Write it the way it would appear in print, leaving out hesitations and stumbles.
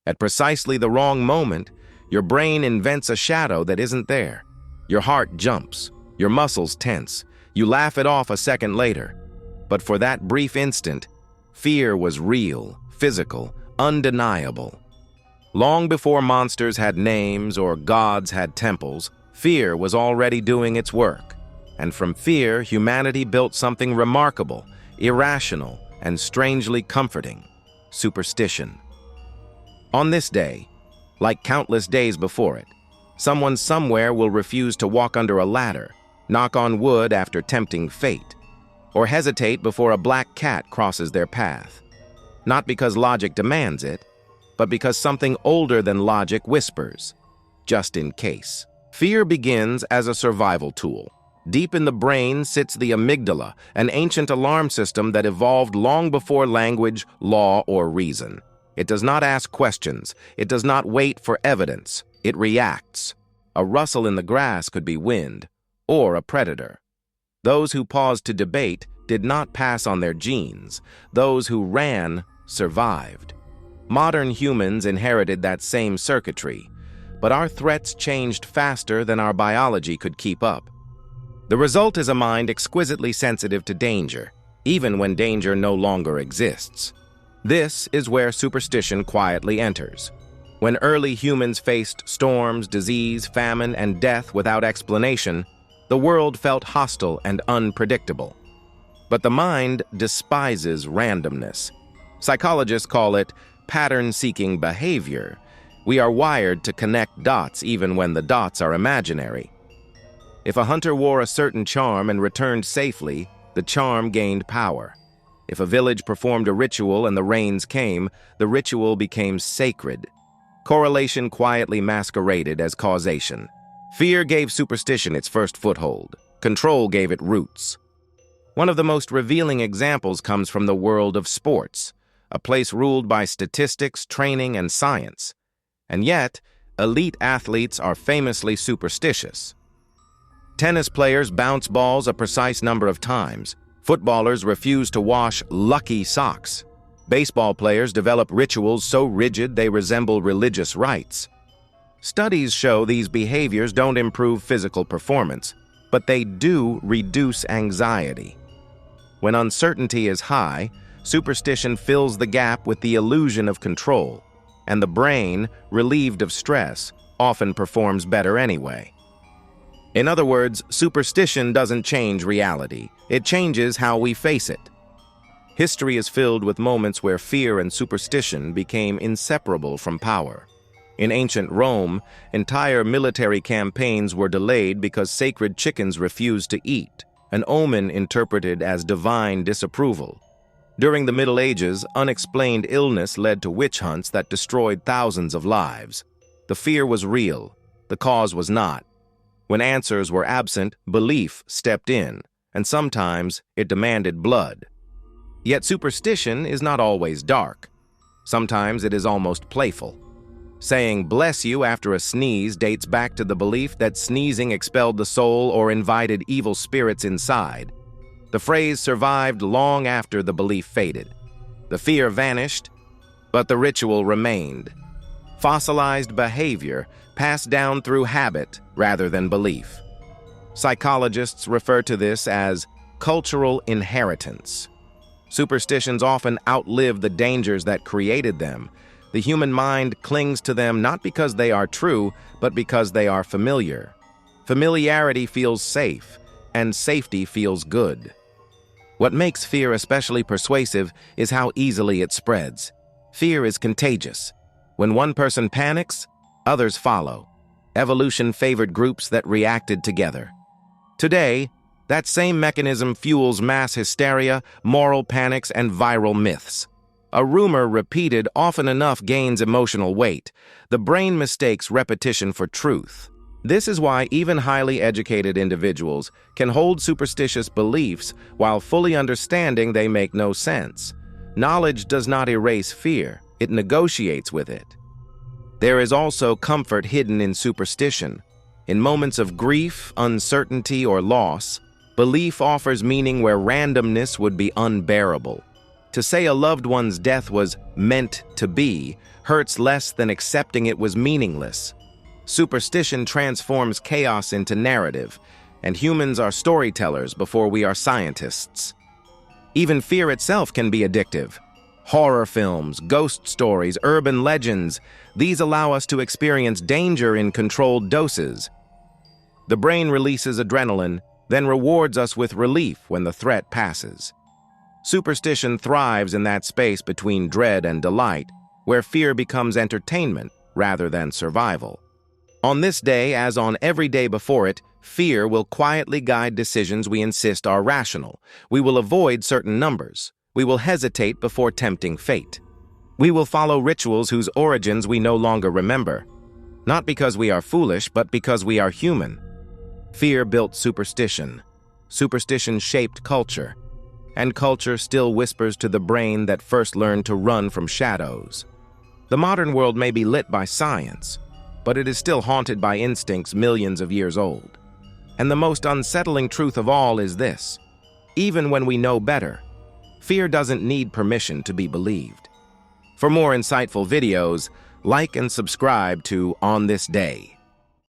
At precisely the wrong moment, your brain invents a shadow that isn't there. Your heart jumps, your muscles tense, you laugh it off a second later. But for that brief instant, fear was real, physical, undeniable. Long before monsters had names or gods had temples, fear was already doing its work. And from fear, humanity built something remarkable, irrational, and strangely comforting: superstition. On this day, like countless days before it, someone somewhere will refuse to walk under a ladder, knock on wood after tempting fate, or hesitate before a black cat crosses their path. Not because logic demands it, but because something older than logic whispers, just in case. Fear begins as a survival tool. Deep in the brain sits the amygdala, an ancient alarm system that evolved long before language, law, or reason. It does not ask questions. It does not wait for evidence. It reacts. A rustle in the grass could be wind, or a predator. Those who paused to debate did not pass on their genes. Those who ran survived. Modern humans inherited that same circuitry, but our threats changed faster than our biology could keep up. The result is a mind exquisitely sensitive to danger, even when danger no longer exists. This is where superstition quietly enters. When early humans faced storms, disease, famine, and death without explanation, the world felt hostile and unpredictable. But the mind despises randomness. Psychologists call it pattern-seeking behavior. We are wired to connect dots even when the dots are imaginary. If a hunter wore a certain charm and returned safely, the charm gained power. If a village performed a ritual and the rains came, the ritual became sacred. Correlation quietly masqueraded as causation. Fear gave superstition its first foothold. Control gave it roots. One of the most revealing examples comes from the world of sports, a place ruled by statistics, training, and science. And yet, elite athletes are famously superstitious. Tennis players bounce balls a precise number of times. Footballers refuse to wash lucky socks. Baseball players develop rituals so rigid they resemble religious rites. Studies show these behaviors don't improve physical performance, but they do reduce anxiety. When uncertainty is high, superstition fills the gap with the illusion of control, and the brain, relieved of stress, often performs better anyway. In other words, superstition doesn't change reality. It changes how we face it. History is filled with moments where fear and superstition became inseparable from power. In ancient Rome, entire military campaigns were delayed because sacred chickens refused to eat, an omen interpreted as divine disapproval. During the Middle Ages, unexplained illness led to witch hunts that destroyed thousands of lives. The fear was real, the cause was not. When answers were absent, belief stepped in, and sometimes it demanded blood. Yet superstition is not always dark. Sometimes it is almost playful. Saying "bless you" after a sneeze dates back to the belief that sneezing expelled the soul or invited evil spirits inside. The phrase survived long after the belief faded. The fear vanished, but the ritual remained. Fossilized behavior passed down through habit rather than belief. Psychologists refer to this as cultural inheritance. Superstitions often outlive the dangers that created them. The human mind clings to them not because they are true, but because they are familiar. Familiarity feels safe, and safety feels good. What makes fear especially persuasive is how easily it spreads. Fear is contagious. When one person panics, others follow. Evolution favored groups that reacted together. Today, that same mechanism fuels mass hysteria, moral panics, and viral myths. A rumor repeated often enough gains emotional weight. The brain mistakes repetition for truth. This is why even highly educated individuals can hold superstitious beliefs while fully understanding they make no sense. Knowledge does not erase fear, it negotiates with it. There is also comfort hidden in superstition. In moments of grief, uncertainty, or loss, belief offers meaning where randomness would be unbearable. To say a loved one's death was meant to be hurts less than accepting it was meaningless. Superstition transforms chaos into narrative, and humans are storytellers before we are scientists. Even fear itself can be addictive. Horror films, ghost stories, urban legends, these allow us to experience danger in controlled doses. The brain releases adrenaline, then rewards us with relief when the threat passes. Superstition thrives in that space between dread and delight, where fear becomes entertainment rather than survival. On this day, as on every day before it, fear will quietly guide decisions we insist are rational. We will avoid certain numbers. We will hesitate before tempting fate. We will follow rituals whose origins we no longer remember, not because we are foolish, but because we are human. Fear built superstition. Superstition shaped culture. And culture still whispers to the brain that first learned to run from shadows. The modern world may be lit by science, but it is still haunted by instincts millions of years old. And the most unsettling truth of all is this: even when we know better, fear doesn't need permission to be believed. For more insightful videos, like and subscribe to On This Day.